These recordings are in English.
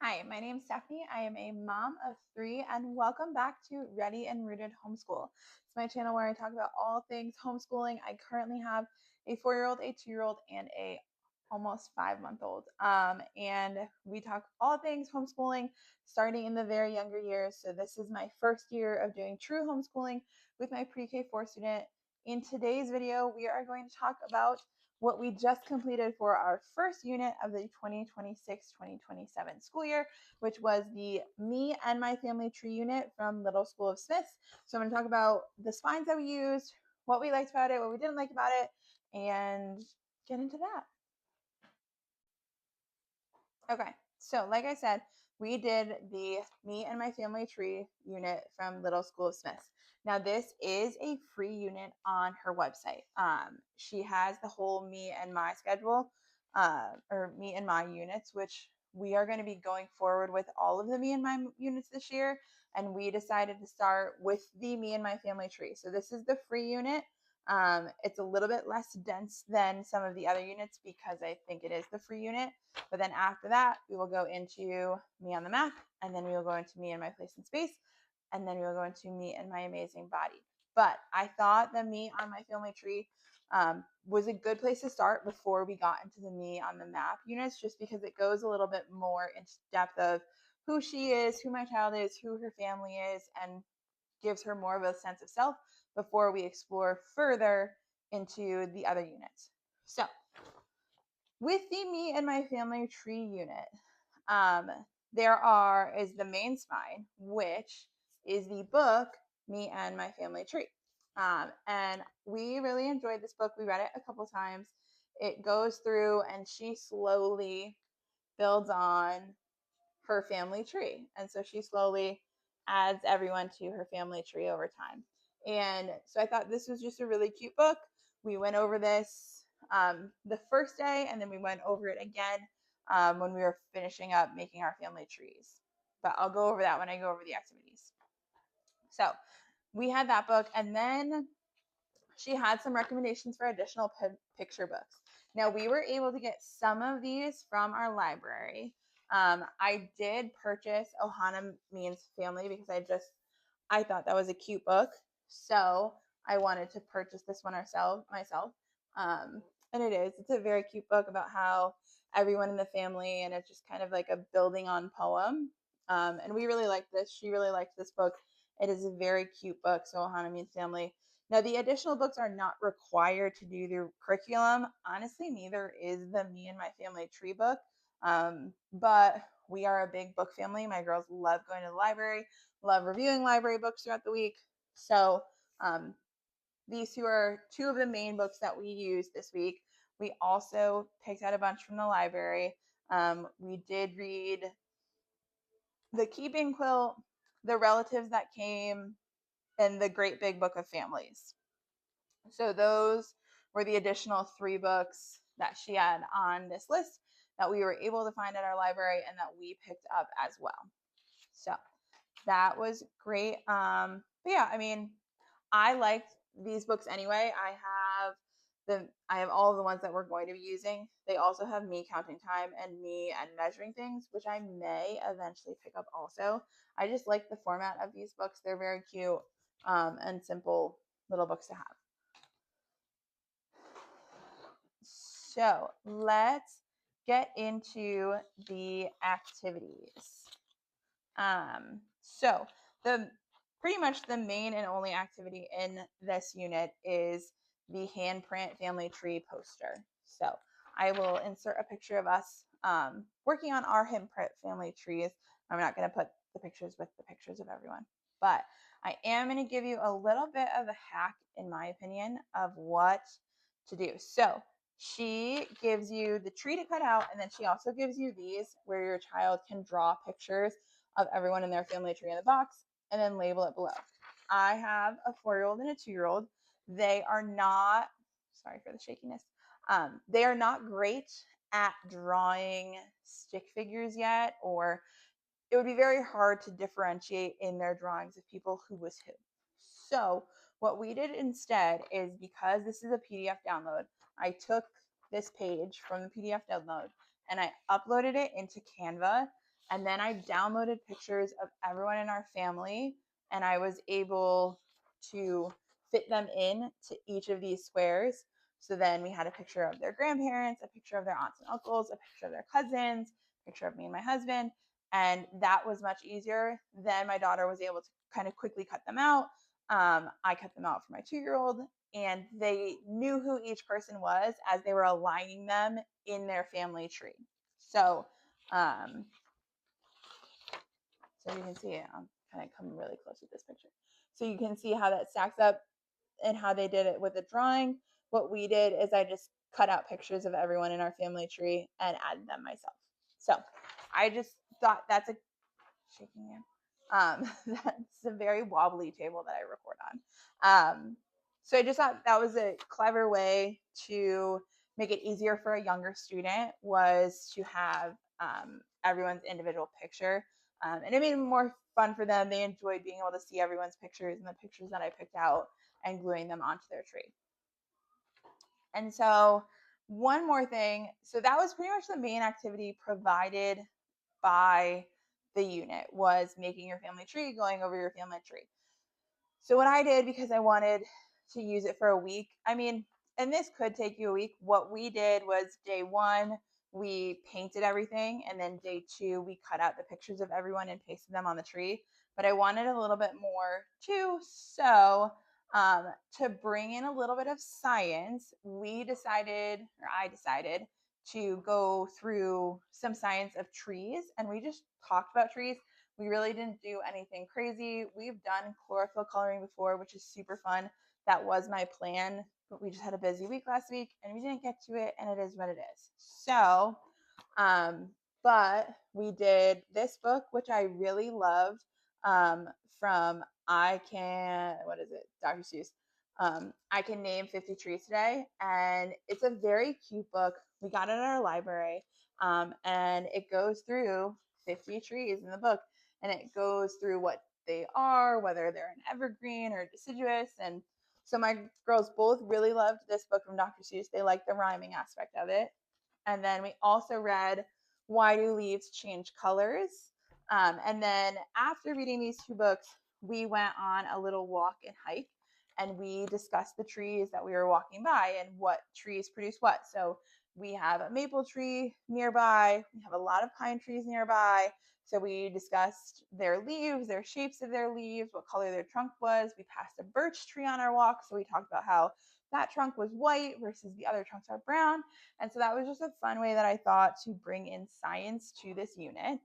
Hi, my name is Stephanie. I am a mom of 3 and welcome back to Ready and Rooted Homeschool. It's my channel where I talk about all things homeschooling. I currently have a 4-year-old, a 2-year-old, and a almost 5-month-old. And we talk all things homeschooling starting in the very younger years. So this is my first year of doing true homeschooling with my pre-K 4 student. In today's video, we are going to talk about what we just completed for our first unit of the 2026-2027 school year, which was the Me and My Family Tree unit from Little School of Smiths. So I'm going to talk about the spines that we used, what we liked about it, what we didn't like about it, and get into that. Okay, so like I said, we did the Me and My Family Tree unit from Little School of Smiths. Now, this is a free unit on her website. She has the whole Me and My schedule, or Me and My units, which we are going to be going forward with all of the Me and My units this year. And we decided to start with the Me and My Family Tree. So this is the free unit. It's a little bit less dense than some of the other units because I think it is the free unit. But then after that, we will go into Me on the Map, and then we will go into Me and My Place in Space, and then we will go into Me and My Amazing Body. But I thought the Me on My Family Tree was a good place to start before we got into the Me on the Map units, just because it goes a little bit more into depth of who she is, who my child is, who her family is, and gives her more of a sense of self before we explore further into the other units. So with the Me and My Family Tree unit, there is the main spine, which is the book Me and My Family Tree. And we really enjoyed this book. We read it a couple times. It goes through and she slowly builds on her family tree. And so she slowly adds everyone to her family tree over time. And so I thought this was just a really cute book. We went over this the first day, and then we went over it again when we were finishing up making our family trees. But I'll go over that when I go over the activities. So we had that book, and then she had some recommendations for additional picture books. Now, we were able to get some of these from our library. I did purchase Ohana Means Family because I thought that was a cute book. So I wanted to purchase this one myself. And it is. It's a very cute book about how everyone in the family, and it's just kind of like a building on poem. And we really liked this. She really liked this book. It is a very cute book. So Ohana Means Family. Now, the additional books are not required to do the curriculum. Honestly, neither is the Me and My Family Tree book. But we are a big book family. My girls love going to the library, love reviewing library books throughout the week. So these are two of the main books that we used this week. We also picked out a bunch from the library. We did read The Keeping Quilt, The Relatives That Came, and The Great Big Book of Families. So those were the additional 3 books that she had on this list that we were able to find at our library and that we picked up as well. So that was great. But yeah, I mean, I liked these books anyway. I have all of the ones that we're going to be using. They also have Me Counting Time and Me and Measuring Things, which I may eventually pick up also. I just like the format of these books. They're very cute and simple little books to have. So let's get into the activities. So pretty much the main and only activity in this unit is the handprint family tree poster. So I will insert a picture of us working on our handprint family trees. I'm not going to put the pictures with the pictures of everyone, but I am going to give you a little bit of a hack, in my opinion, of what to do. So she gives you the tree to cut out, and then she also gives you these where your child can draw pictures of everyone in their family tree in the box and then label it below. I have a 4-year-old and a 2-year-old. They are not, sorry for the shakiness, they are not great at drawing stick figures yet, or it would be very hard to differentiate in their drawings of people who was who. So what we did instead is, because this is a PDF download, I took this page from the PDF download and I uploaded it into Canva. And then I downloaded pictures of everyone in our family, and I was able to fit them in to each of these squares. So then we had a picture of their grandparents, a picture of their aunts and uncles, a picture of their cousins, a picture of me and my husband. And that was much easier. Then my daughter was able to kind of quickly cut them out. I cut them out for my 2-year-old, and they knew who each person was as they were aligning them in their family tree. So, so you can see it. I'm kind of coming really close with this picture. So you can see how that stacks up and how they did it with the drawing. What we did is I just cut out pictures of everyone in our family tree and added them myself. So I just thought that's a shaking hand. That's a very wobbly table that I record on. So I just thought that was a clever way to make it easier for a younger student, was to have everyone's individual picture. And it made it more fun for them. They enjoyed being able to see everyone's pictures and the pictures that I picked out and gluing them onto their tree. And so one more thing, so that was pretty much the main activity provided by the unit, was making your family tree, going over your family tree. So what I did, because I wanted to use it for a week, I mean, and this could take you a week, what we did was day 1, we painted everything, and then day 2, we cut out the pictures of everyone and pasted them on the tree. But I wanted a little bit more too, so to bring in a little bit of science, I decided to go through some science of trees, and we just talked about trees. We really didn't do anything crazy. We've done chlorophyll coloring before, which is super fun. That was my plan, but we just had a busy week last week and we didn't get to it, and it is what it is. So, but we did this book, which I really loved, from what is it? Dr. Seuss. I Can Name 50 Trees Today. And it's a very cute book. We got it at our library. And it goes through 50 trees in the book, and it goes through what they are, whether they're an evergreen or deciduous. And so my girls both really loved this book from Dr. Seuss. They liked the rhyming aspect of it. And then we also read Why Do Leaves Change Colors? And then after reading these 2 books, we went on a little walk and hike, and we discussed the trees that we were walking by and what trees produce what. So we have a maple tree nearby, we have a lot of pine trees nearby. So we discussed their leaves, their shapes of their leaves, what color their trunk was. We passed a birch tree on our walk, so we talked about how that trunk was white versus the other trunks are brown. And so that was just a fun way that I thought to bring in science to this unit.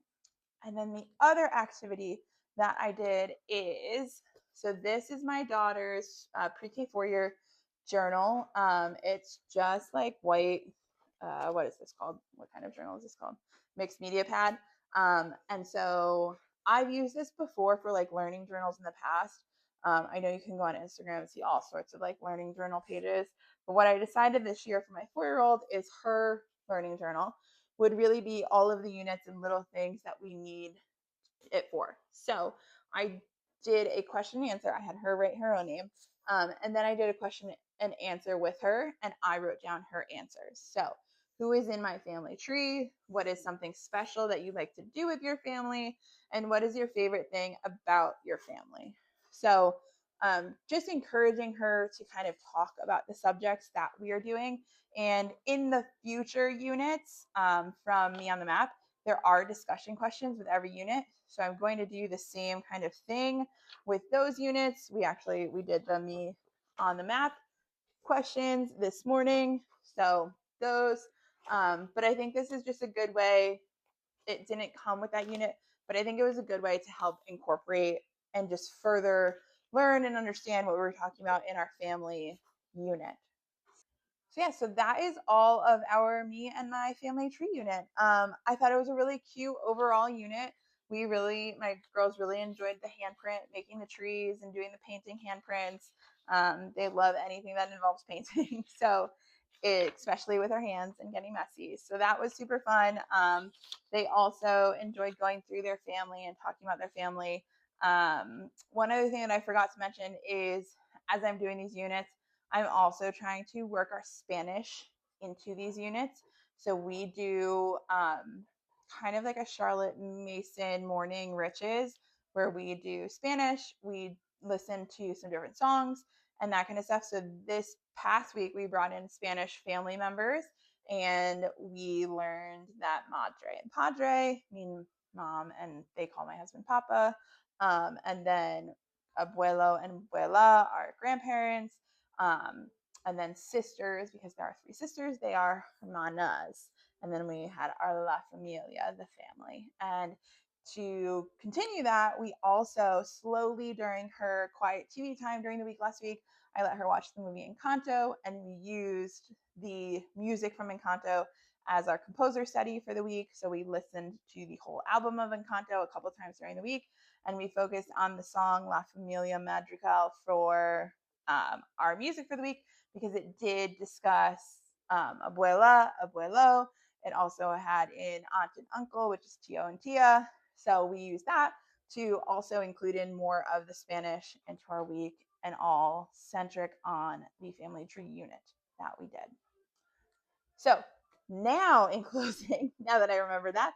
And then the other activity that I did is, so this is my daughter's pre-K 4-year journal. It's just like white. What is this called? What kind of journal is this called? Mixed media pad. And so I've used this before for like learning journals in the past. I know you can go on Instagram and see all sorts of like learning journal pages. But what I decided this year for my 4-year-old is her learning journal would really be all of the units and little things that we need it for. So I did a question and answer. I had her write her own name. And then I did a question and answer with her, and I wrote down her answers. So, who is in my family tree? What is something special that you like to do with your family? And what is your favorite thing about your family? So, just encouraging her to kind of talk about the subjects that we are doing. And in the future units, from Me on the Map, there are discussion questions with every unit. So I'm going to do the same kind of thing with those units. We did the Me on the Map questions this morning. So those, but I think this is just a good way. It didn't come with that unit, but I think it was a good way to help incorporate and just further learn and understand what we were talking about in our family unit. So yeah, so that is all of our Me and My Family Tree unit. I thought it was a really cute overall unit. My girls really enjoyed the handprint, making the trees and doing the painting handprints. They love anything that involves painting. So especially with our hands and getting messy. So that was super fun. They also enjoyed going through their family and talking about their family. One other thing that I forgot to mention is, as I'm doing these units, I'm also trying to work our Spanish into these units. So we do kind of like a Charlotte Mason morning riches where we do Spanish, we listen to some different songs and that kind of stuff. So this past week we brought in Spanish family members and we learned that madre and padre mean mom, and they call my husband papa. And then abuelo and abuela are grandparents. And then sisters, because there are three sisters, they are hermanas. And then we had our La Familia, the family. And to continue that, we also slowly during her quiet TV time during the week last week, I let her watch the movie Encanto, and we used the music from Encanto as our composer study for the week. So we listened to the whole album of Encanto a couple times during the week, and we focused on the song La Familia Madrigal for our music for the week because it did discuss abuela, abuelo. It also had in aunt and uncle, which is tio and tia. So we use that to also include in more of the Spanish into our week and all centric on the family tree unit that we did. So now in closing, now that I remember that,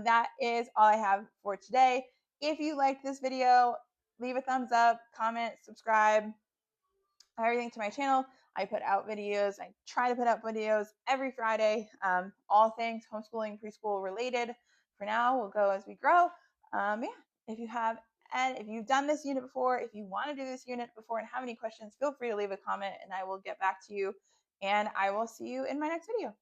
that is all I have for today. If you liked this video, leave a thumbs up, comment, subscribe, everything to my channel. I put out videos. I try to put out videos every Friday, all things homeschooling, preschool related. For now, we'll go as we grow. Yeah, if you have, and if you've done this unit before, if you want to do this unit before and have any questions, feel free to leave a comment and I will get back to you. And I will see you in my next video.